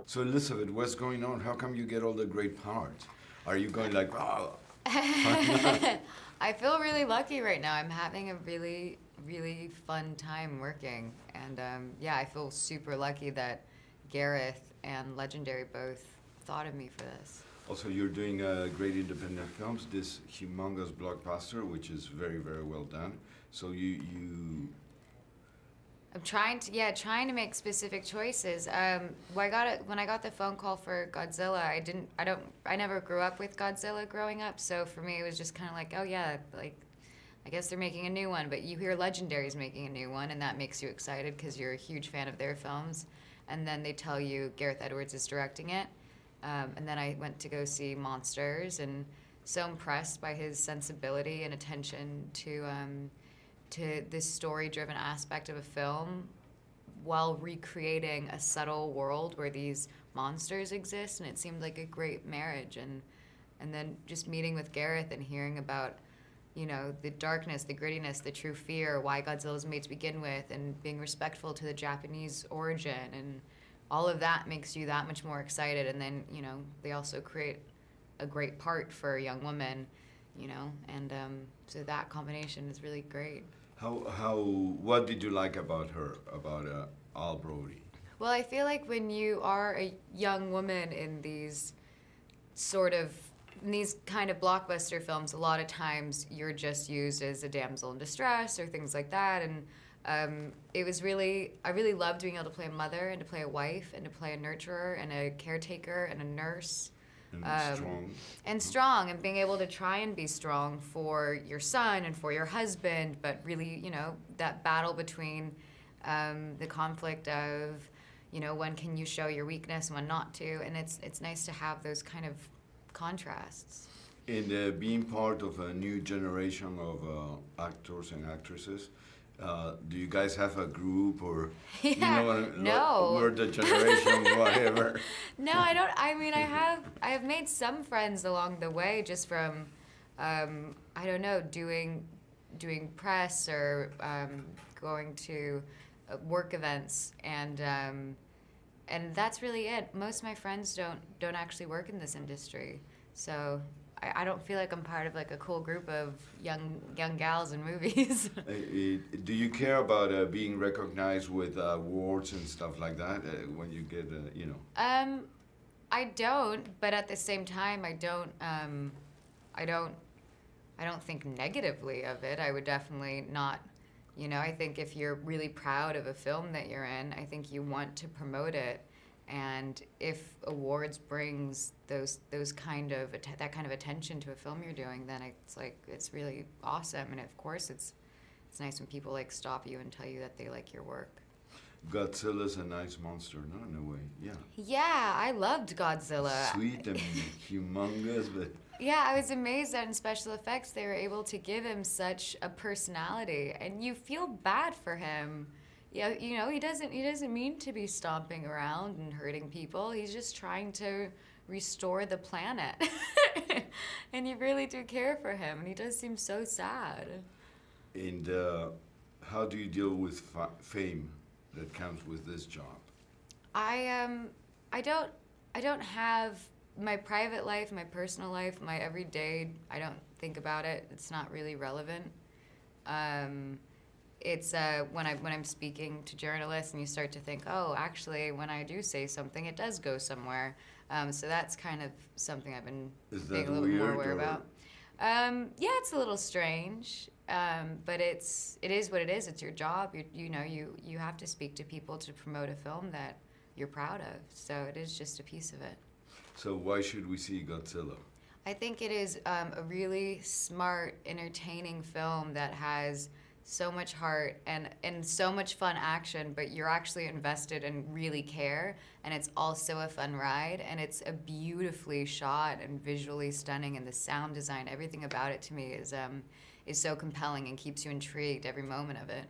So Elizabeth, what's going on? How come you get all the great parts? Are you going like, oh? I feel really lucky right now. I'm having a really, really fun time working. And yeah, I feel super lucky that Gareth and Legendary both thought of me for this. Also, you're doing great independent films, this humongous blockbuster, which is very, very well done. So I'm trying to make specific choices. When I got the phone call for Godzilla, I never grew up with Godzilla growing up, so for me it was just kind of like, oh yeah, like, I guess they're making a new one, but you hear Legendary's making a new one, and that makes you excited because you're a huge fan of their films, and then they tell you Gareth Edwards is directing it, and then I went to go see Monsters, and so impressed by his sensibility and attention to this story-driven aspect of a film while recreating a subtle world where these monsters exist, and it seemed like a great marriage. And then just meeting with Gareth and hearing about, you know, the darkness, the grittiness, the true fear, why Godzilla was made to begin with, and being respectful to the Japanese origin, and all of that makes you that much more excited. And then, you know, they also create a great part for a young woman, you know, and so that combination is really great. What did you like about her, about Al Brody? Well, I feel like when you are a young woman in these kind of blockbuster films, a lot of times you're just used as a damsel in distress or things like that. And I really loved being able to play a mother and to play a wife and to play a nurturer and a caretaker and a nurse. And strong, and being able to try and be strong for your son and for your husband, but really, you know, that battle between the conflict of, you know, when can you show your weakness and when not to, and it's nice to have those kind of contrasts. And being part of a new generation of actors and actresses, do you guys have a group, or yeah, you know, no. we're the generation whatever? No, I don't. I mean, I have made some friends along the way just from I don't know, doing press or going to work events, and that's really it. Most of my friends don't actually work in this industry, so I don't feel like I'm part of like a cool group of young gals in movies. Do you care about being recognized with awards and stuff like that when you get, you know? I don't, but at the same time, I don't think negatively of it. I would definitely not, you know, I think if you're really proud of a film that you're in, I think you want to promote it. And if awards brings that kind of attention to a film you're doing, then it's really awesome. And of course, it's nice when people like stop you and tell you that they like your work. Godzilla's a nice monster, no, in a way, yeah. Yeah, I loved Godzilla. Sweet and humongous, but yeah, I was amazed that in special effects they were able to give him such a personality, and you feel bad for him. Yeah, you know, he doesn't mean to be stomping around and hurting people. He's just trying to restore the planet. And you really do care for him, and he does seem so sad. And how do you deal with fame that comes with this job? I don't have my private life, my personal life, my everyday, I don't think about it. It's not really relevant. It's when I'm speaking to journalists, and you start to think, oh, actually, when I do say something, it does go somewhere. So that's kind of something I've been being a little more aware about. Yeah, it's a little strange, but it is what it is. It's your job. You have to speak to people to promote a film that you're proud of. So it is just a piece of it. So why should we see Godzilla? I think it is a really smart, entertaining film that has so much heart and so much fun action, but you're actually invested and really care, and it's also a fun ride, and it's a beautifully shot and visually stunning, and the sound design, everything about it to me is so compelling and keeps you intrigued every moment of it.